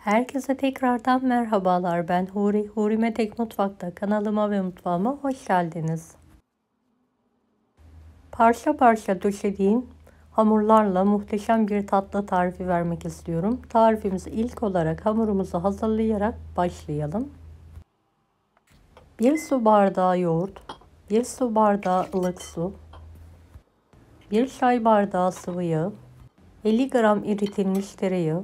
Herkese tekrardan merhabalar. Ben Huri. Huri'me Tek Mutfak'ta kanalıma ve mutfağıma hoş geldiniz. Parça parça döşediğim hamurlarla muhteşem bir tatlı tarifi vermek istiyorum. Tarifimizi ilk olarak hamurumuzu hazırlayarak başlayalım. 1 su bardağı yoğurt, 1 su bardağı ılık su, 1 çay bardağı sıvı yağ, 50 gram eritilmiş tereyağı,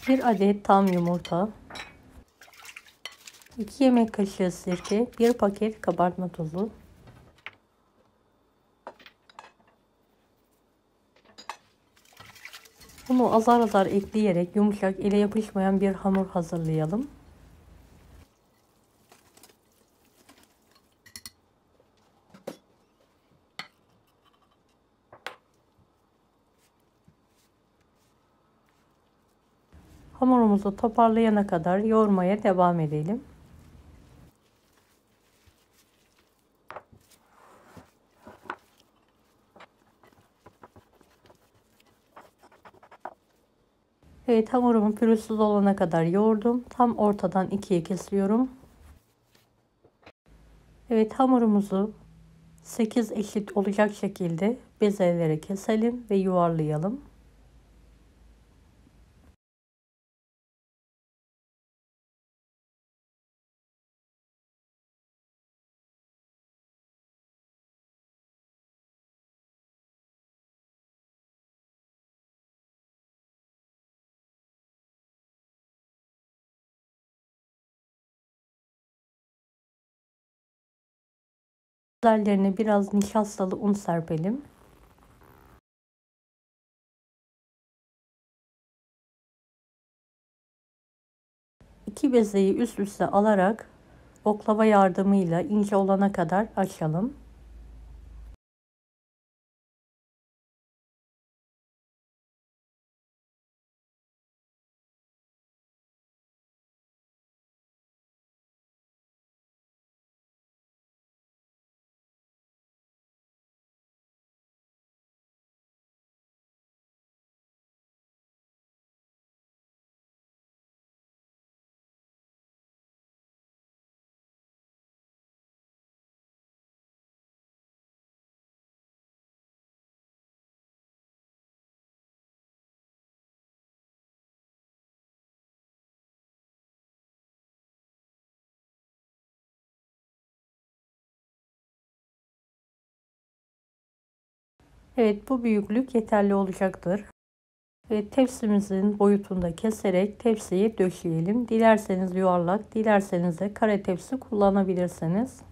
1 adet tam yumurta, 2 yemek kaşığı sirke, 1 paket kabartma tozu, bunu azar azar ekleyerek yumuşak, ele yapışmayan bir hamur hazırlayalım. Hamurumuzu toparlayana kadar yoğurmaya devam edelim. Evet, hamurumu pürüzsüz olana kadar yoğurdum. Tam ortadan ikiye kesiyorum. Evet, hamurumuzu 8 eşit olacak şekilde bezelere keselim ve yuvarlayalım. Üzerlerine biraz nişastalı un serpelim. İki bezeyi üst üste alarak oklava yardımıyla ince olana kadar açalım. Evet, bu büyüklük yeterli olacaktır. Ve tepsimizin boyutunda keserek tepsiye döşeyelim. Dilerseniz yuvarlak, dilerseniz de kare tepsi kullanabilirsiniz.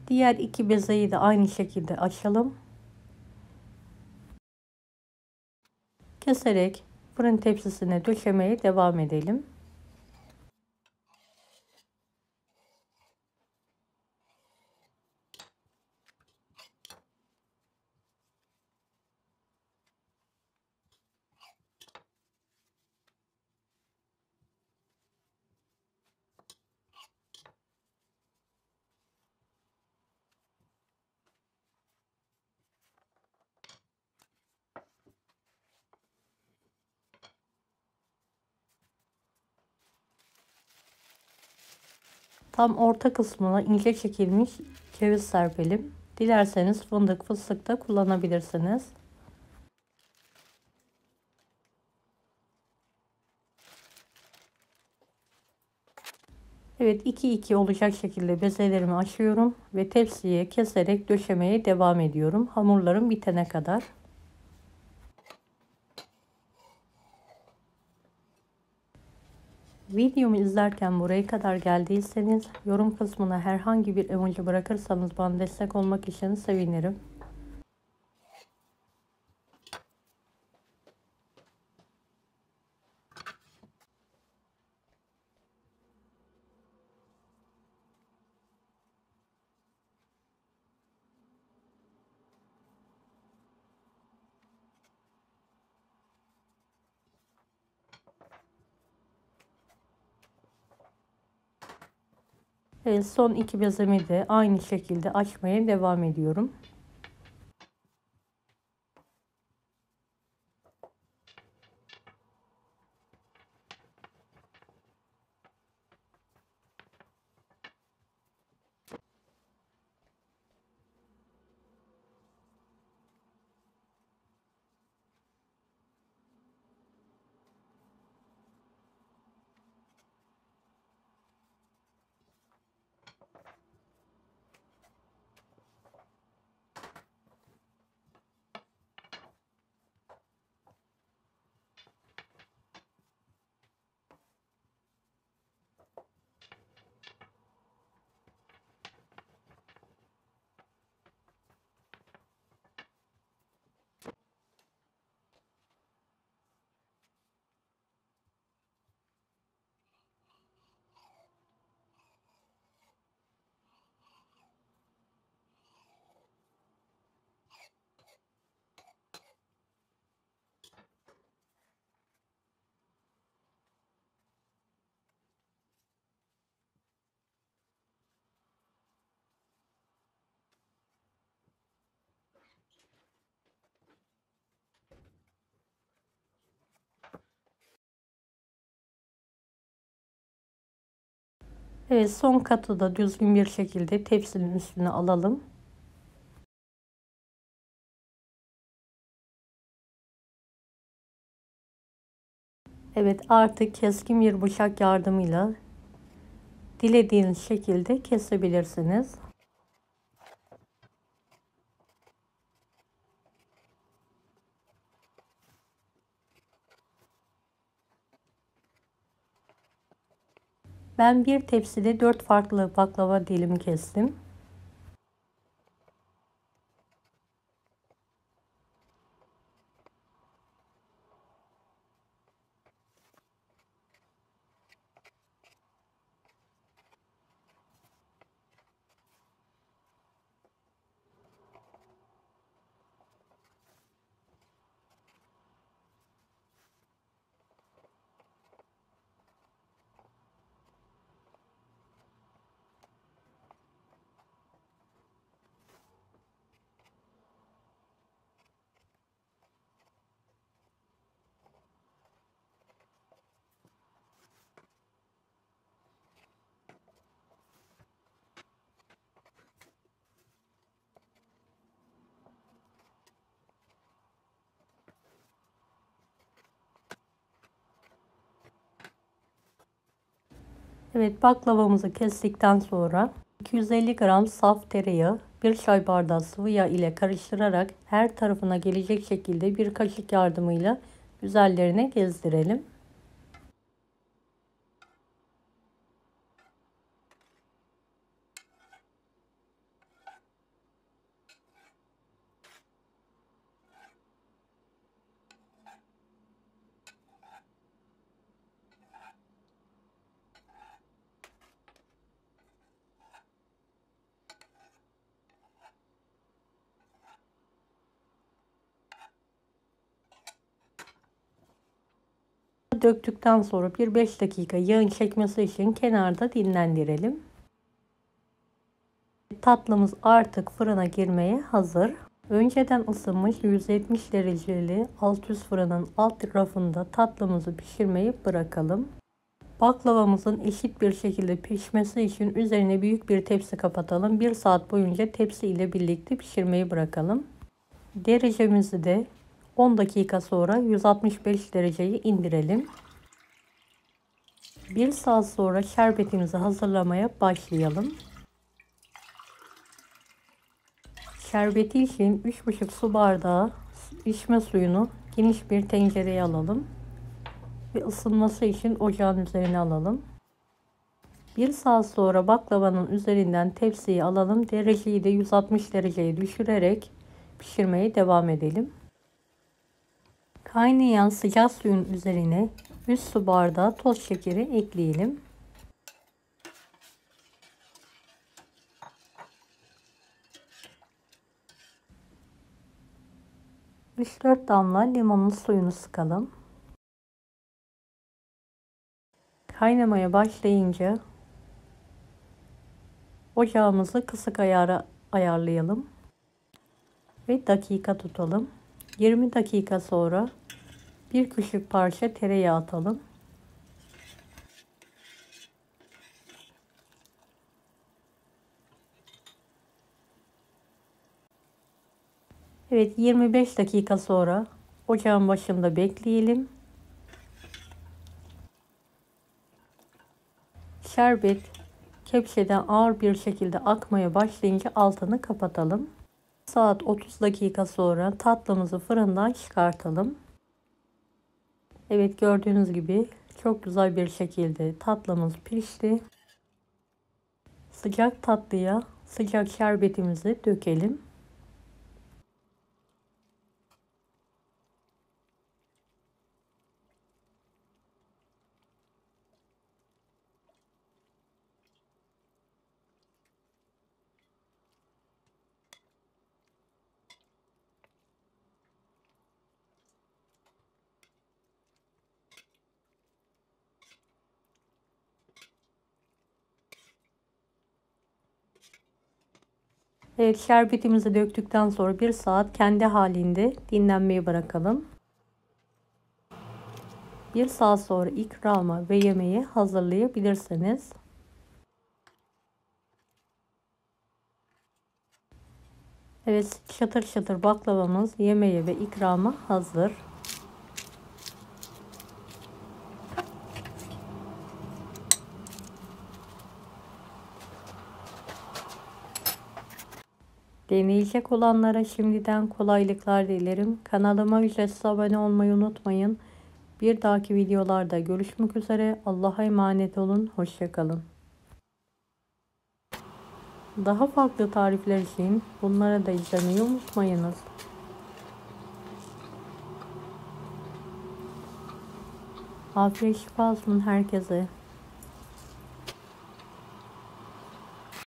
Diğer iki bezeyi de aynı şekilde açalım. Keserek fırın tepsisine döşemeye devam edelim. Tam orta kısmına ince çekilmiş ceviz serpelim. Dilerseniz fındık, fıstık da kullanabilirsiniz. Evet, 2-2 olacak şekilde bezelerimi açıyorum ve tepsiye keserek döşemeye devam ediyorum. Hamurlarım bitene kadar. Videomu izlerken buraya kadar geldiyseniz yorum kısmına herhangi bir emoji bırakırsanız bana destek olmak için sevinirim. Evet, son iki bezemi de aynı şekilde açmaya devam ediyorum. Evet, son katı da düzgün bir şekilde tepsinin üstüne alalım. Evet, artık keskin bir bıçak yardımıyla dilediğiniz şekilde kesebilirsiniz. Ben bir tepside 4 farklı baklava dilimi kestim. Evet, baklavamızı kestikten sonra 250 gram saf tereyağı, 1 çay bardağı sıvı yağ ile karıştırarak her tarafına gelecek şekilde bir kaşık yardımıyla üzerlerine gezdirelim. Döktükten sonra bir 5 dakika yağın çekmesi için kenarda dinlendirelim. Tatlımız artık fırına girmeye hazır. Önceden ısınmış 170 dereceli alt üst fırının alt rafında tatlımızı pişirmeyi bırakalım. Baklavamızın eşit bir şekilde pişmesi için üzerine büyük bir tepsi kapatalım. 1 saat boyunca tepsi ile birlikte pişirmeyi bırakalım. Derecemizi de 10 dakika sonra 165 dereceyi indirelim. 1 saat sonra şerbetimizi hazırlamaya başlayalım. Şerbeti için 3,5 su bardağı içme suyunu geniş bir tencereye alalım. ve ısınması için ocağın üzerine alalım. 1 saat sonra baklavanın üzerinden tepsiyi alalım. Dereceyi de 160 dereceye düşürerek pişirmeye devam edelim. Kaynayan sıcak suyun üzerine 3 su bardağı toz şekeri ekleyelim. 3-4 damla limonun suyunu sıkalım. Kaynamaya başlayınca ocağımızı kısık ayara ayarlayalım ve dakika tutalım. 20 dakika sonra bir küçük parça tereyağı atalım. Evet, 25 dakika sonra ocağın başında bekleyelim. Şerbet kepçeden ağır bir şekilde akmaya başlayınca altını kapatalım. Saat 30 dakika sonra tatlımızı fırından çıkartalım. Evet, gördüğünüz gibi çok güzel bir şekilde tatlımız pişti. Sıcak tatlıya sıcak şerbetimizi dökelim. Evet, şerbetimizi döktükten sonra 1 saat kendi halinde dinlenmeye bırakalım. 1 saat sonra ikrama ve yemeği hazırlayabilirsiniz. Evet, çatır çatır baklavamız yemeğe ve ikrama hazır. Deneyecek olanlara şimdiden kolaylıklar dilerim. Kanalıma ücretsiz abone olmayı unutmayın. Bir dahaki videolarda görüşmek üzere. Allah'a emanet olun. Hoşça kalın. Daha farklı tarifler için bunları da izlemeyi unutmayınız. Afiyet şifa olsun herkese.